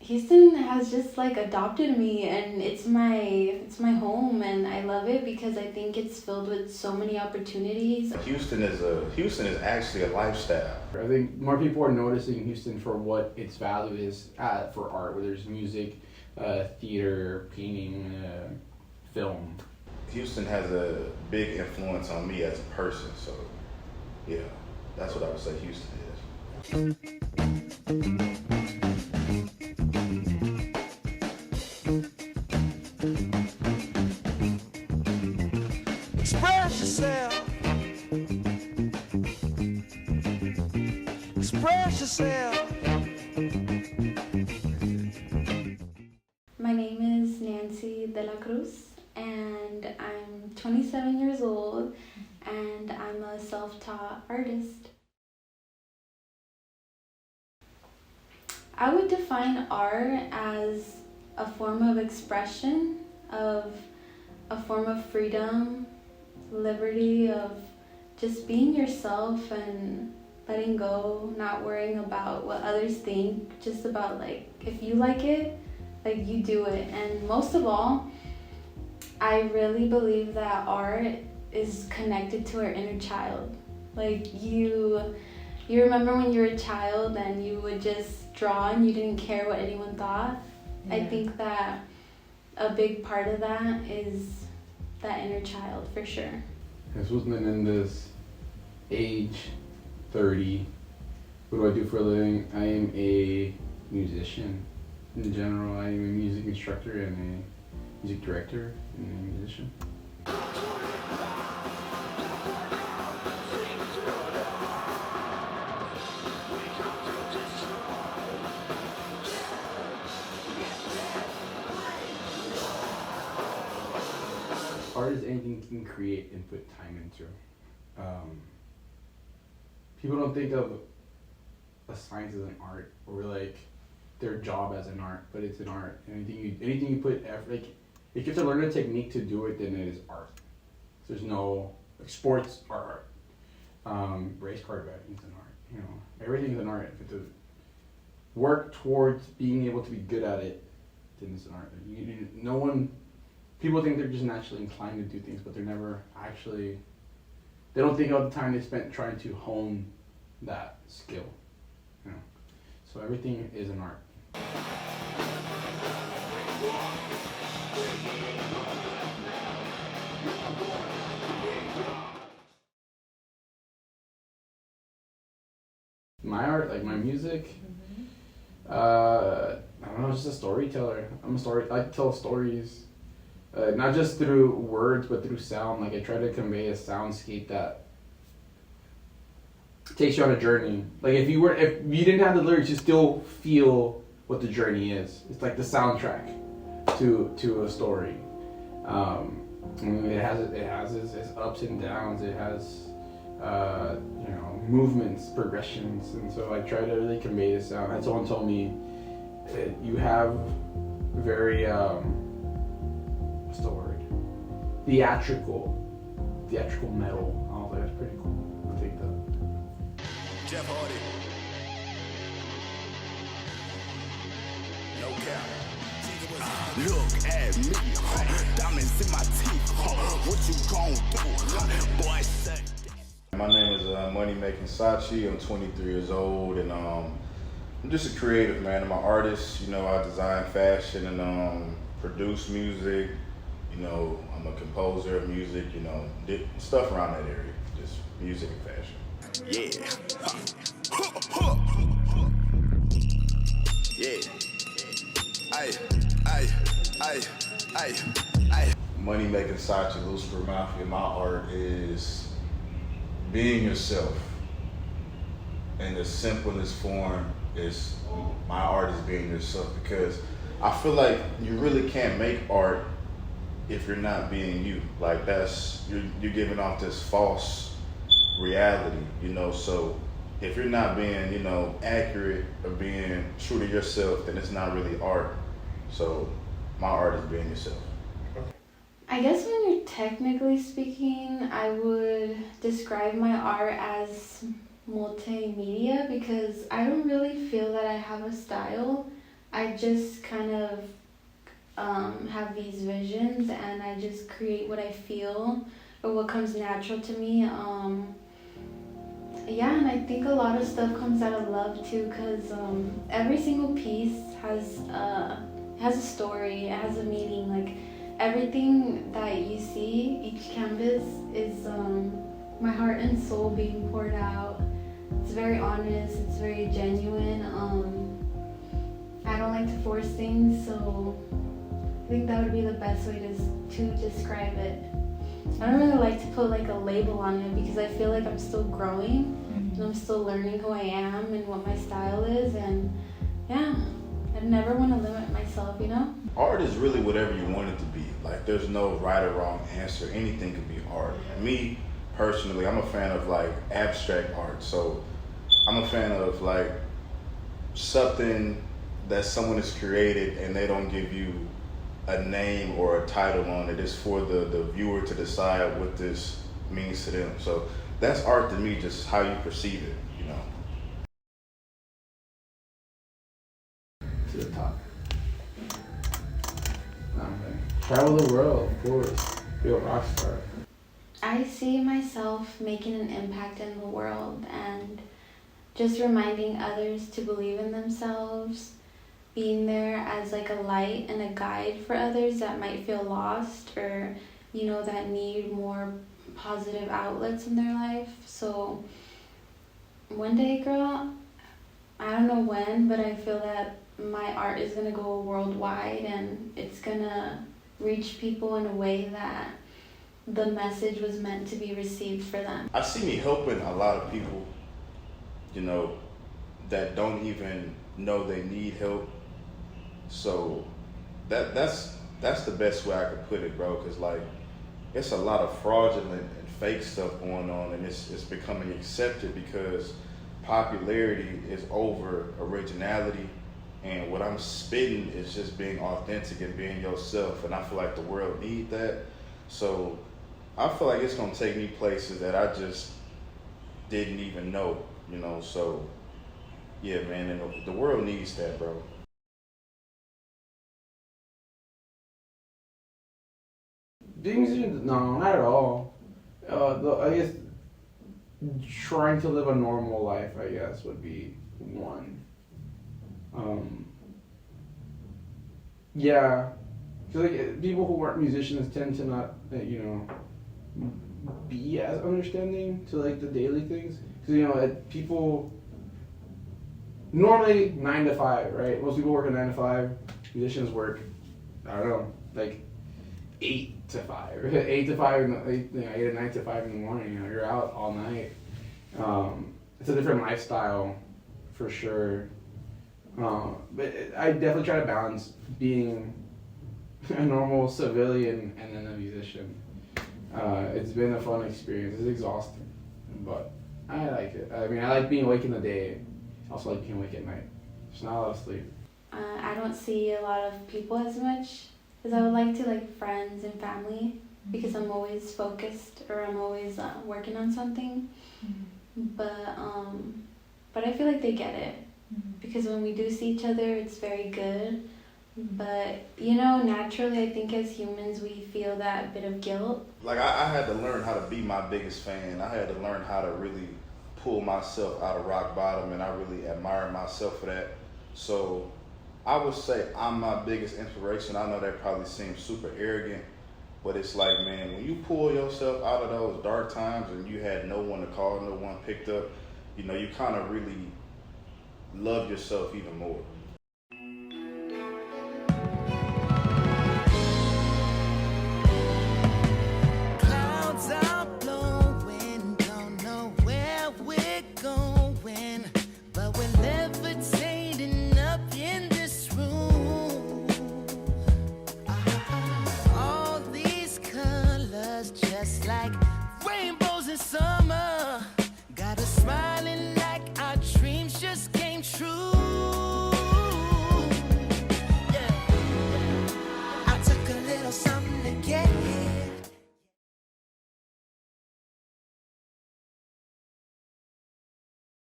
Houston has just like adopted me, and it's my home, and I love it because I think it's filled with so many opportunities. Houston is actually a lifestyle. I think more people are noticing Houston for what its value is for art, whether it's music, theater, painting, film. Houston has a big influence on me as a person, so yeah, that's what I would say Houston is. Express yourself. Express yourself. My name is Nancy de la Cruz, and I'm 27 years old, and I'm a self-taught artist. I would define art as a form of expression, of a form of freedom, liberty, of just being yourself and letting go, not worrying about what others think, just about like if you like it, like you do it. And most of all, I really believe that art is connected to our inner child. Like you remember when you were a child and you would just draw and you didn't care what anyone thought. Yeah. I think that a big part of that is that inner child, for sure. Jesus Menendez, age 30. What do I do for a living? I am a musician. In general, I am a music instructor and a music director and a musician. Art is anything you can create and put time into. People don't think of a science as an art or like their job as an art, but it's an art. Anything you put effort, like if you have to learn a technique to do it, then it is art. There's no like sports are art. Race car driving is an art. You know, everything is an art. If you have to work towards being able to be good at it, then it's an art. People think they're just naturally inclined to do things, but they're never actually. They don't think of the time they spent trying to hone that skill. You know, so everything is an art. My art, like my music, I don't know, just a storyteller. I tell stories. Not just through words, but through sound. Like I try to convey a soundscape that takes you on a journey. Like if you didn't have the lyrics, you still feel what the journey is. It's like the soundtrack to a story. It has its ups and downs. It has movements, progressions, and so I try to really convey the sound. And someone told me that you have very what's the word? Theatrical metal. I was like, that's pretty cool. I'll take that. Jeff Hardy. No cap. Look at me, diamonds in my teeth. What you gon' do? Boy, say. My name is Money Making Sachi. I'm 23 years old, and I'm just a creative, man. I'm an artist. You know, I design fashion and produce music. You know, I'm a composer of music. You know, stuff around that area, just music and fashion. Yeah. Yeah. Ay. Money Making Sachi, Lucifer Mafia. My art is being yourself. In the simplest form, is my art is being yourself, because I feel like you really can't make art if you're not being you. Like you're giving off this false reality, you know. So if you're not being, you know, accurate or being true to yourself, then it's not really art. So my art is being yourself. I guess when you're technically speaking, I would describe my art as multimedia, because I don't really feel that I have a style. I just kind of have these visions, and I just create what I feel or what comes natural to me. Yeah, and I think a lot of stuff comes out of love too, because every single piece has a story, it has a meaning. Like everything that you see, each canvas is my heart and soul being poured out. It's very honest, it's very genuine. I don't like to force things, so I think that would be the best way to describe it. I don't really like to put like a label on it because I feel like I'm still growing and I'm still learning who I am and what my style is, and yeah, I never want to limit myself, you know? Art is really whatever you want it to be. Like there's no right or wrong answer. Anything can be art. Me personally, I'm a fan of like abstract art. So I'm a fan of like something that someone has created and they don't give you a name or a title on it. It's for the viewer to decide what this means to them. So that's art to me, just how you perceive it, you know. To the top. Okay. Travel the world, of course. Be a rock star. I see myself making an impact in the world and just reminding others to believe in themselves, being there as like a light and a guide for others that might feel lost or, you know, that need more positive outlets in their life. So one day, girl, I don't know when, but I feel that my art is gonna go worldwide and it's gonna reach people in a way that the message was meant to be received for them. I see me helping a lot of people, you know, that don't even know they need help. So that's the best way I could put it, bro. Cause like it's a lot of fraudulent and fake stuff going on, and it's becoming accepted because popularity is over originality. And what I'm spitting is just being authentic and being yourself. And I feel like the world needs that. So I feel like it's gonna take me places that I just didn't even know, you know. So yeah, man, and the world needs that, bro. Being musician, no, not at all. I guess trying to live a normal life, I guess, would be one. Yeah, because like people who aren't musicians tend to not, you know, be as understanding to like the daily things. Because you know, people normally 9 to 5, right? Most people work a 9 to 5. Musicians work, I don't know, like 8 to 5, 8 to 5, 8 to 9 to 5 in the morning. You know, you're out all night. It's a different lifestyle, for sure. But I definitely try to balance being a normal civilian and then a musician. It's been a fun experience. It's exhausting, but I like it. I mean, I like being awake in the day. I also like being awake at night. Just not a lot of sleep. I don't see a lot of people as much as I would like to, like friends and family, because I'm always focused or I'm always working on something. But I feel like they get it, because when we do see each other, it's very good. But you know, naturally, I think as humans, we feel that bit of guilt. Like I had to learn how to be my biggest fan. I had to learn how to really pull myself out of rock bottom, and I really admire myself for that. So I would say I'm my biggest inspiration. I know that probably seems super arrogant, but it's like, man, when you pull yourself out of those dark times and you had no one to call, no one picked up, you know, you kind of really love yourself even more.